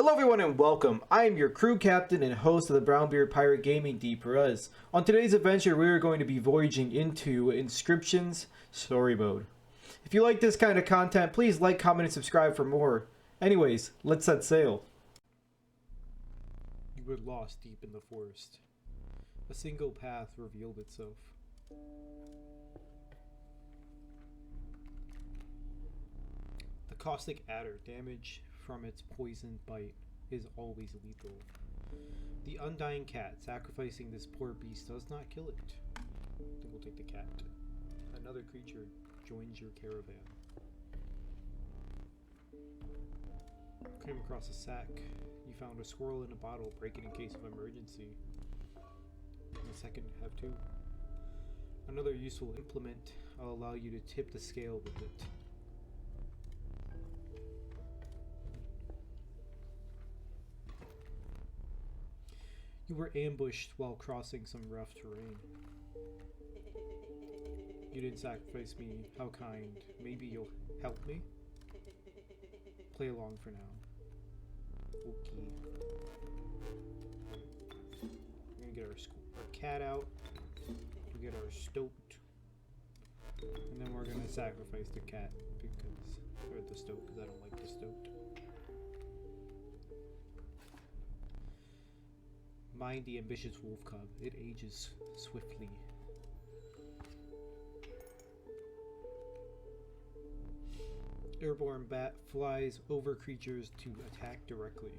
Hello everyone and welcome. I am your crew captain and host of the Brownbeard Pirate Gaming D Perez. On today's adventure we are going to be voyaging into Inscryption's story mode. If you like this kind of content, please like, comment, and subscribe for more. Anyways, let's set sail. You were lost deep in the forest. A single path revealed itself. The caustic adder, damage from its poisoned bite, is always lethal. The undying cat, sacrificing this poor beast does not kill it. I think we'll take the cat. Another creature joins your caravan. Came across a sack. You found a squirrel in a bottle, break it in case of emergency. And the second have two. Another useful implement. I'll allow you to tip the scale with it. You were ambushed while crossing some rough terrain. You didn't sacrifice me. How kind. Maybe you'll help me? Play along for now. Okay. We're gonna get our cat out. We get our stoat. And then we're gonna sacrifice the cat because, or the stoat, because I don't like the stoat. Mind the ambitious wolf cub. It ages swiftly. Airborne bat flies over creatures to attack directly.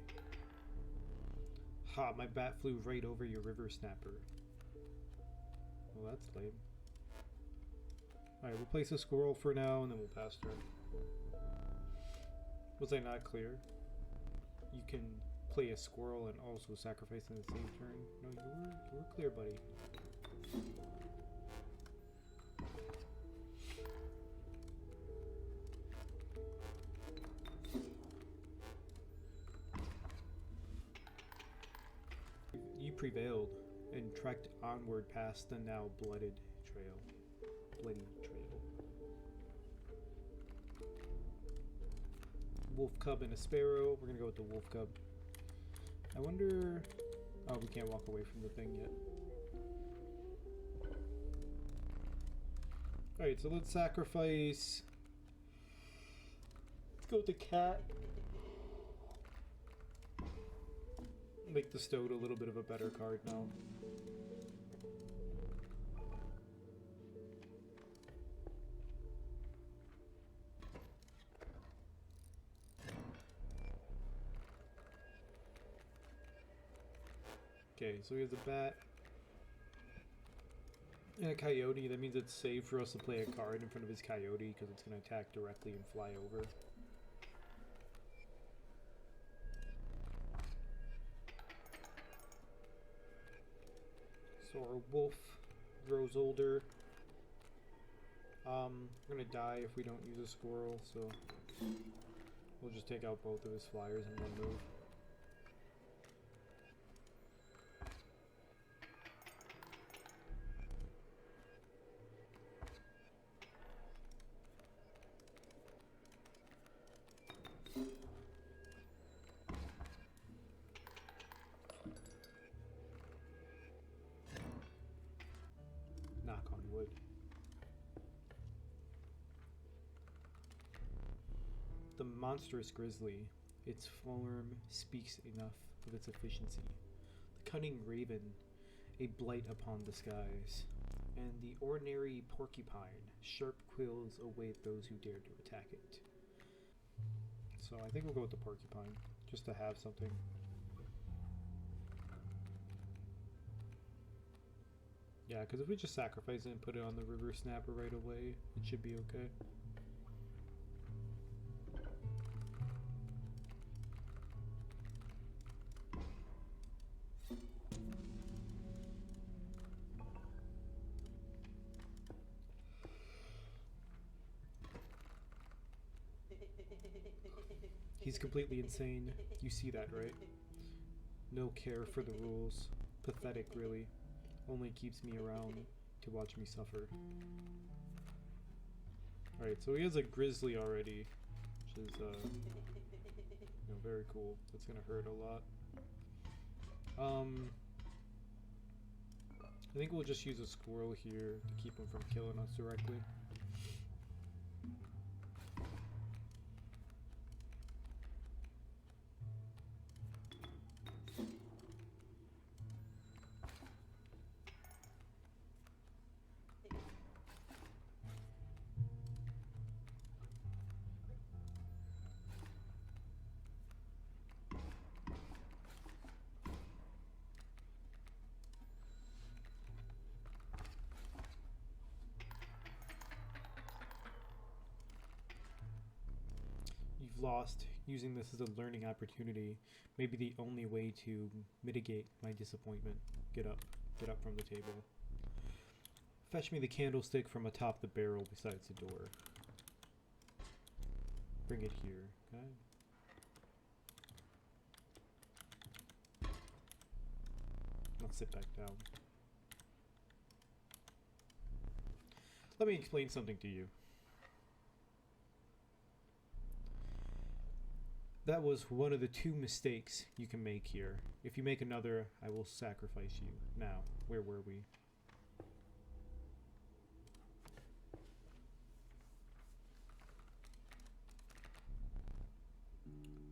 Ha, my bat flew right over your river snapper. Well, that's lame. Alright, we'll place a squirrel for now and then we'll pass turn. Was I not clear? You can play a squirrel and also sacrifice in the same turn. No, you were clear, buddy. You prevailed and trekked onward past the now bloody trail. Wolf cub and a sparrow. We're gonna go with the wolf cub. I wonder... Oh, we can't walk away from the thing yet. Alright, so let's sacrifice... Let's go with the cat. Make the stoat a little bit of a better card now. Okay, so he has a bat and a coyote. That means it's safe for us to play a card in front of his coyote because it's going to attack directly and fly over. So our wolf grows older. We're going to die if we don't use a squirrel, so we'll just take out both of his flyers in one move. Knock on wood. The monstrous grizzly. Its form speaks enough of its efficiency. The cunning raven, a blight upon the skies. And the ordinary porcupine, sharp quills await those who dare to attack it. So I think we'll go with the porcupine, just to have something. Yeah, because if we just sacrifice it and put it on the river snapper right away, it should be okay. He's completely insane. You see that, right? No care for the rules. Pathetic, really. Only keeps me around to watch me suffer. Alright, so he has a grizzly already, which is, No, very cool. That's gonna hurt a lot. I think we'll just use a squirrel here to keep him from killing us directly. Lost. Using this as a learning opportunity, maybe the only way to mitigate my disappointment. Get up from the table. Fetch me the candlestick from atop the barrel besides the door. Bring it here. Okay. I'll sit back down. Let me explain something to you. That was one of the 2 mistakes you can make here. If you make another, I will sacrifice you. Now, where were we?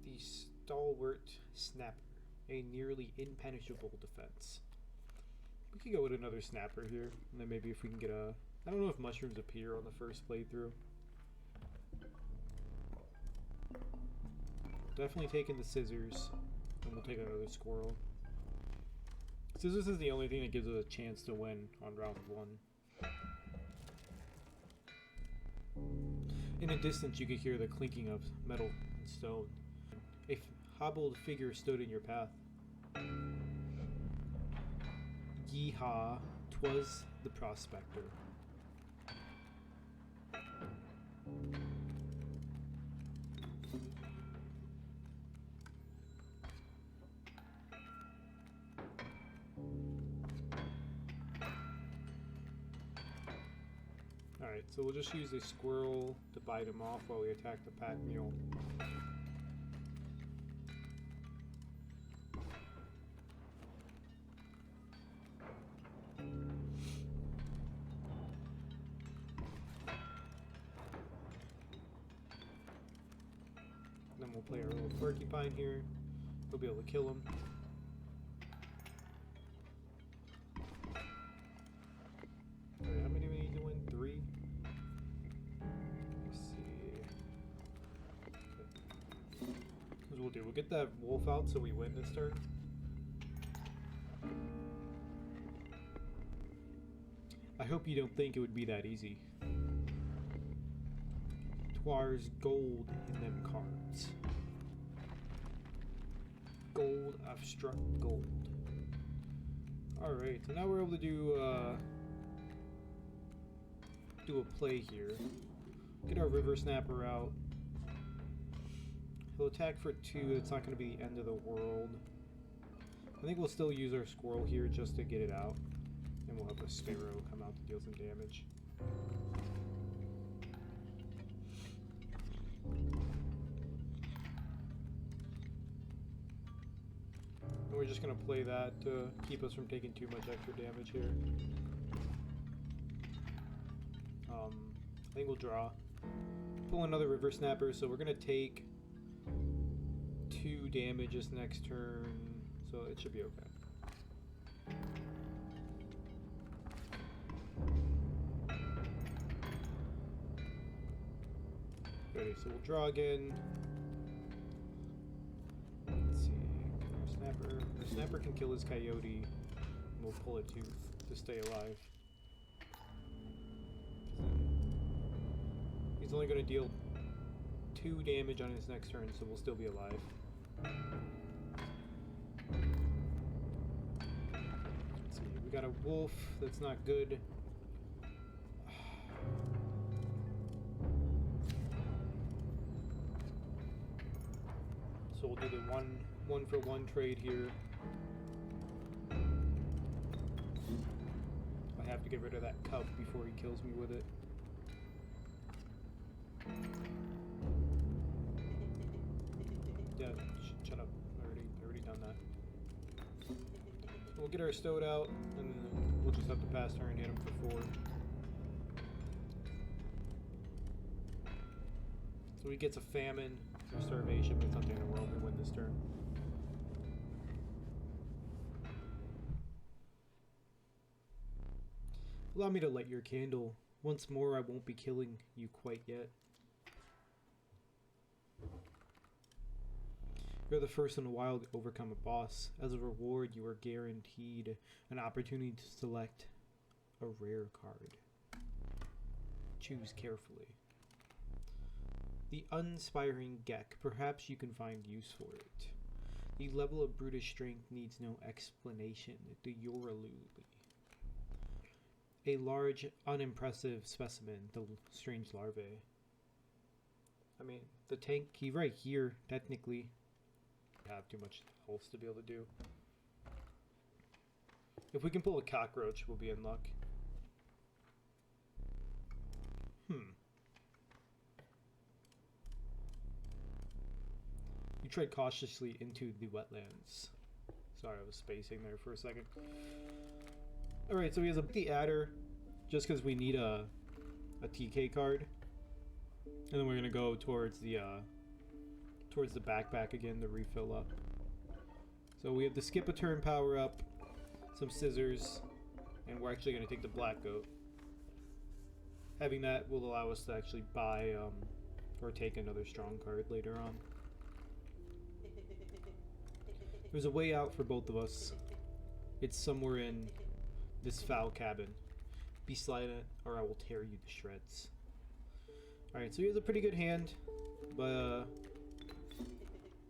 The stalwart snapper, a nearly impenetrable defense. We could go with another snapper here, and then maybe if we can get a... I don't know if mushrooms appear on the first playthrough. Definitely taking the scissors, and we'll take another squirrel. Scissors is the only thing that gives us a chance to win on round 1. In the distance, you could hear the clinking of metal and stone. A hobbled figure stood in your path. Yeehaw, 'twas the prospector. Alright, so we'll just use a squirrel to bite him off while we attack the pack mule. Then we'll play our little porcupine here. We'll be able to kill him. Alright, how many do we need to win? 3? Let's see. Okay. Here's what we'll do. We'll get that wolf out so we win this turn. I hope you don't think it would be that easy. Twar's gold in them cards. Gold, I've struck gold. Alright, so now we're able to do a play here. Get our river snapper out. He'll attack for 2, it's not going to be the end of the world. I think we'll still use our squirrel here just to get it out. And we'll have a sparrow come out to deal some damage. And we're just going to play that to keep us from taking too much extra damage here. I think we'll draw. Pull another river snapper, so we're going to take 2 damage this next turn, so it should be okay. Okay, so we'll draw again. Let's see, our snapper. Our snapper can kill his coyote, and we'll pull a tooth to stay alive. He's only going to deal 2 damage on his next turn, so we'll still be alive. Let's see, we got a wolf, that's not good. So we'll do the one for one trade here. I have to get rid of that cub before he kills me with it. Yeah, We'll get our Stowed out, and we'll just have to pass turn and hit him for 4. So he gets a famine or starvation, but it's not the end of the world. We win this turn. Allow me to light your candle. Once more, I won't be killing you quite yet. You're the first in a while to overcome a boss. As a reward, you are guaranteed an opportunity to select a rare card. Choose carefully. The Uninspiring Gek. Perhaps you can find use for it. The level of brutish strength needs no explanation. The Yoraluli. A large, unimpressive specimen. The strange larvae. I mean, the tank key right here, technically. Have too much health to be able to do. If we can pull a cockroach, we'll be in luck. You tread cautiously into the wetlands. Sorry, I was spacing there for a second. Alright, so he has the adder just because we need a TK card. And then we're going to go towards the backpack again to refill up. So we have the skip a turn power up, some scissors, and we're actually going to take the black goat. Having that will allow us to actually buy or take another strong card later on. There's a way out for both of us. It's somewhere in this foul cabin. Be silent or I will tear you to shreds. Alright, so he has a pretty good hand, but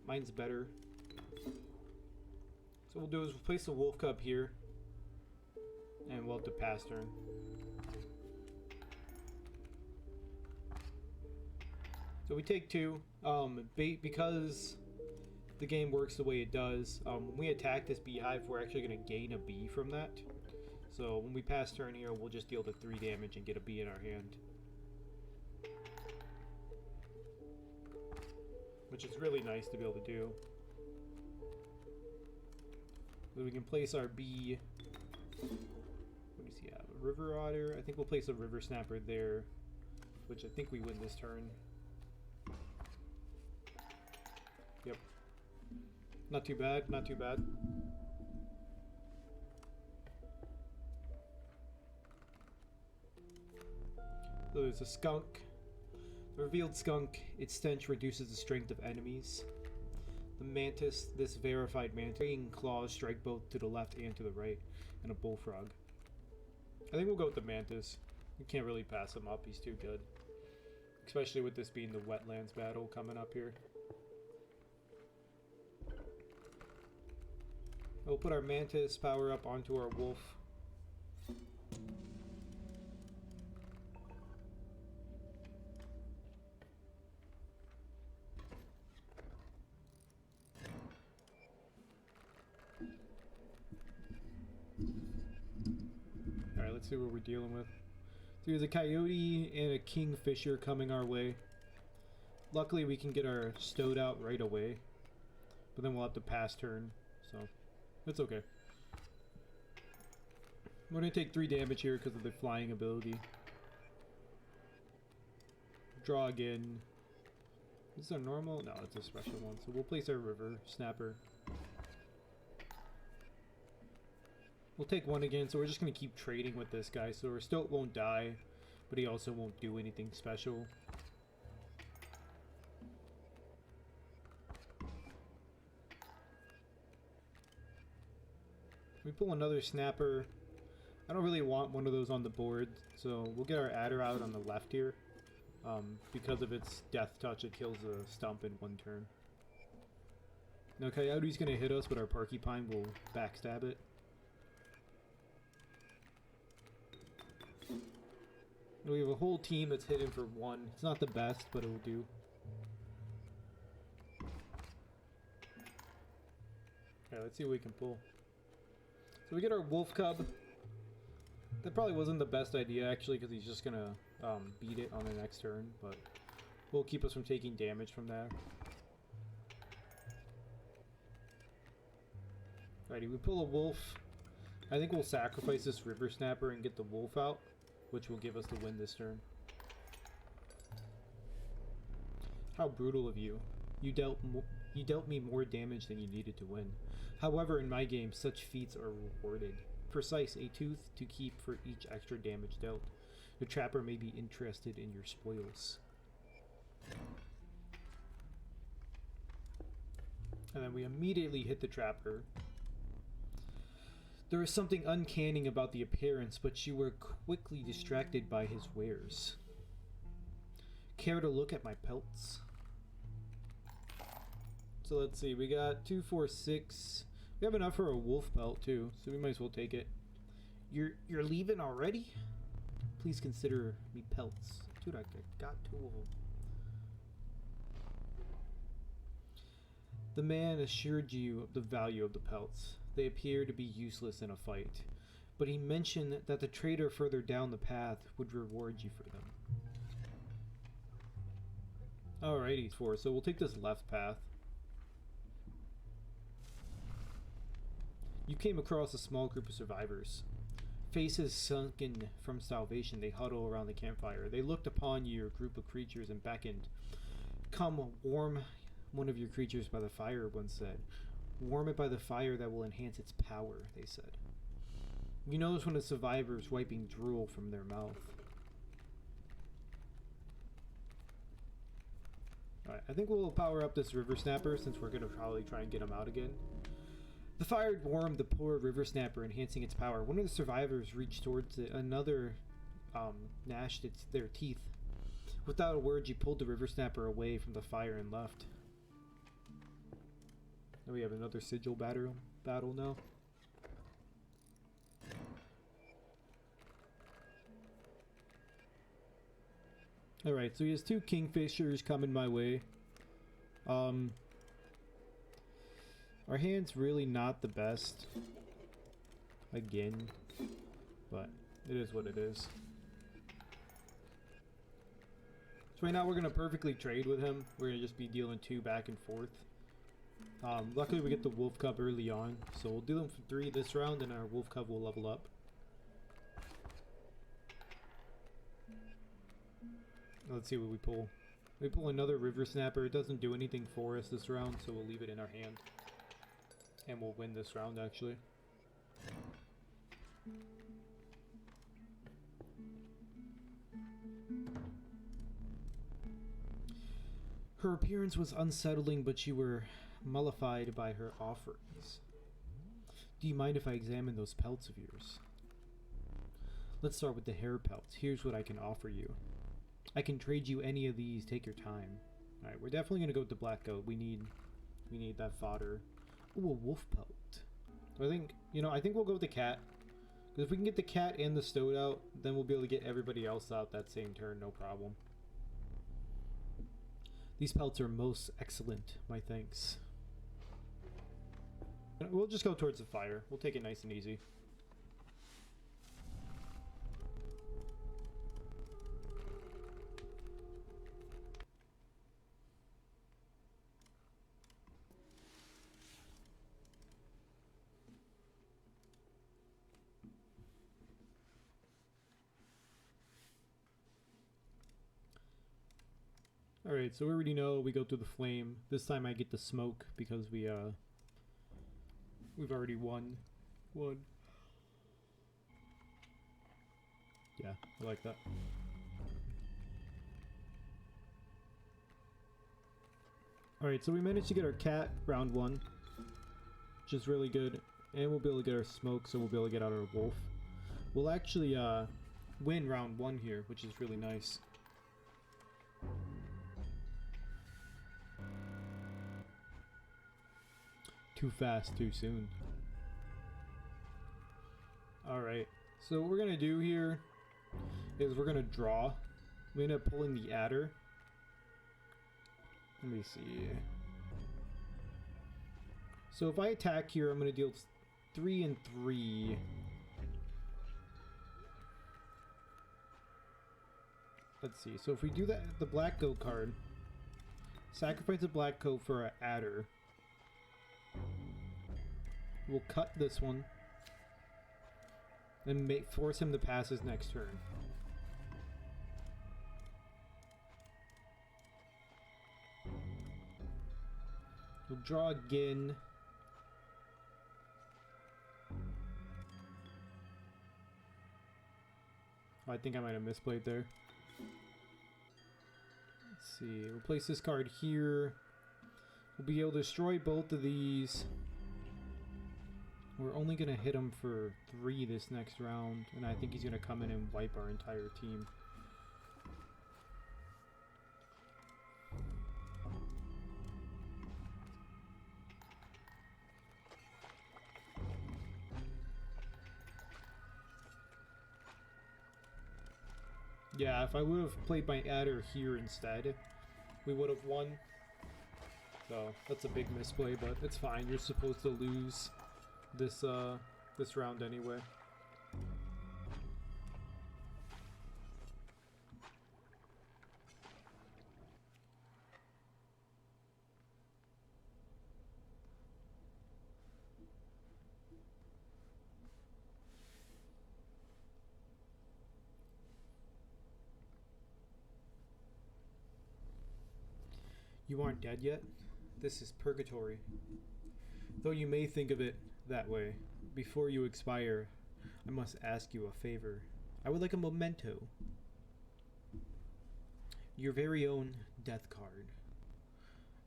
mine's better. So what we'll do is we'll place the wolf cub here, and we'll have to pass turn. So we take 2. Because the game works the way it does, when we attack this beehive, we're actually going to gain a bee from that. So when we pass turn here, we'll just deal the 3 damage and get a bee in our hand. Which is really nice to be able to do. So we can place our bee. What does he have? A river otter. I think we'll place a river snapper there, which I think we win this turn. Yep. Not too bad, not too bad. So there's a skunk. The revealed skunk, its stench reduces the strength of enemies. The mantis, this verified mantis, claws strike both to the left and to the right, and a bullfrog. I think we'll go with the mantis. You can't really pass him up, he's too good. Especially with this being the wetlands battle coming up here. We'll put our mantis power up onto our wolf. Alright, let's see what we're dealing with. So there's a coyote and a kingfisher coming our way. Luckily we can get our Stowed out right away. But then we'll have to pass turn, so that's okay. We're going to take 3 damage here because of the flying ability. Draw again. Is this a normal? No, it's a special one. So we'll place our river snapper. We'll take 1 again, so we're just going to keep trading with this guy. So our Stoat won't die, but he also won't do anything special. We pull another snapper. I don't really want one of those on the board, so we'll get our adder out on the left here. Because of its death touch, it kills a stump in 1 turn. Now Coyote's going to hit us, but our Porcupine will backstab it. We have a whole team that's hitting for 1. It's not the best, but it'll do. Alright, let's see what we can pull. So we get our wolf cub. That probably wasn't the best idea, actually, because he's just gonna beat it on the next turn, but will keep us from taking damage from there. Alrighty, we pull a wolf. I think we'll sacrifice this River Snapper and get the wolf out, which will give us the win this turn. How brutal of you. You dealt me more damage than you needed to win. However, in my game, such feats are rewarded. Precise, a tooth to keep for each extra damage dealt. The trapper may be interested in your spoils. And then we immediately hit the trapper. There was something uncanny about the appearance, but you were quickly distracted by his wares. Care to look at my pelts? So let's see, we got 2, 4, 6. We have enough for a wolf pelt too, so we might as well take it. You're leaving already? Please consider me pelts. Dude, I got 2 of them. The man assured you of the value of the pelts. They appear to be useless in a fight, but he mentioned that the trader further down the path would reward you for them. Alrighty, so we'll take this left path. You came across a small group of survivors. Faces sunken from starvation, they huddle around the campfire. They looked upon your group of creatures and beckoned. Come, warm one of your creatures by the fire, one said. Warm it by the fire that will enhance its power, they said. You notice one of the survivors wiping drool from their mouth. Alright, I think we'll power up this River Snapper since we're going to probably try and get him out again. The fire warmed the poor River Snapper, enhancing its power. One of the survivors reached towards it. Another gnashed their teeth. Without a word, you pulled the River Snapper away from the fire and left. And we have another sigil battle now. Alright, so he has 2 kingfishers coming my way. Our hand's really not the best. Again. But it is what it is. So right now we're going to perfectly trade with him. We're going to just be dealing 2 back and forth. Luckily we get the wolf cub early on. So we'll do them for 3 this round and our wolf cub will level up. Let's see what we pull. We pull another River Snapper. It doesn't do anything for us this round, so we'll leave it in our hand. And we'll win this round, actually. Her appearance was unsettling, but you were mollified by her offerings. Do you mind if I examine those pelts of yours? Let's start with the hair pelts. Here's what I can offer you. I can trade you any of these. Take your time. Alright, we're definitely going to go with the black goat. We need that fodder. Ooh, a wolf pelt. I think we'll go with the cat. Because if we can get the cat and the stoat out, then we'll be able to get everybody else out that same turn, no problem. These pelts are most excellent, my thanks. We'll just go towards the fire. We'll take it nice and easy. Alright, so we already know we go through the flame. This time I get the smoke because we've already won. Yeah, I like that. Alright, so we managed to get our cat round 1, which is really good. And we'll be able to get our smoke, so we'll be able to get out our wolf. We'll actually win round 1 here, which is really nice. Too fast, too soon. Alright, so what we're going to do here is we're going to draw. We end up pulling the adder. Let me see. So if I attack here, I'm going to deal 3 and 3. Let's see. So if we do that, the black goat card, sacrifice a black goat for an adder. We'll cut this one. and force him to pass his next turn. We'll draw again. Oh, I think I might have misplayed there. Let's see. We'll place this card here. We'll be able to destroy both of these. We're only going to hit him for 3 this next round, and I think he's going to come in and wipe our entire team. Yeah, if I would have played my adder here instead, we would have won. So, that's a big misplay, but it's fine. You're supposed to lose this this round anyway. You aren't dead yet? This is purgatory. Though you may think of it that way, before you expire, I must ask you a favor. I would like a memento. Your very own death card.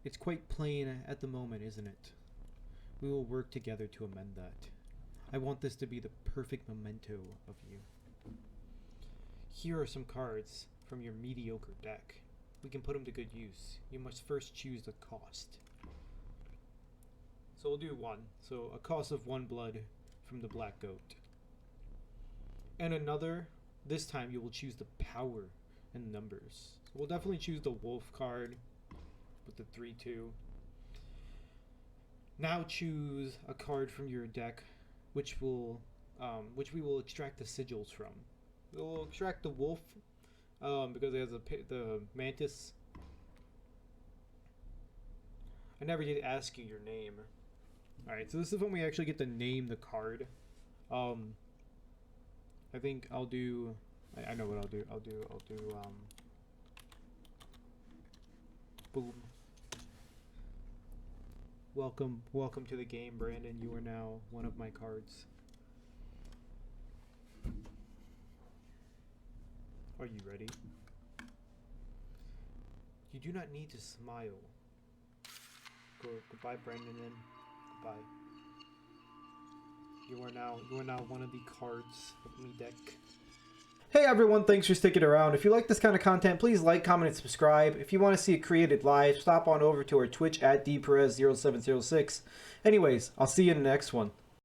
It's quite plain at the moment, isn't it? We will work together to amend that. I want this to be the perfect memento of you. Here are some cards from your mediocre deck. We can put them to good use. You must first choose the cost. So we'll do 1. So a cost of 1 blood from the black goat. And another, this time you will choose the power and numbers. So we'll definitely choose the wolf card with the 3/2. Now choose a card from your deck which we will extract the sigils from. We'll extract the wolf because it has the mantis. I never did ask you your name. Alright, so this is when we actually get to name the card. I think I'll do... I know what I'll do. I'll do boom. Welcome to the game, Brandon. You are now one of my cards. Are you ready? You do not need to smile. Goodbye, Brandon. Goodbye. You are now one of the cards of my deck. Hey everyone, thanks for sticking around. If you like this kind of content, please like, comment, and subscribe. If you want to see it created live, stop on over to our Twitch at dperez0706. Anyways, I'll see you in the next one.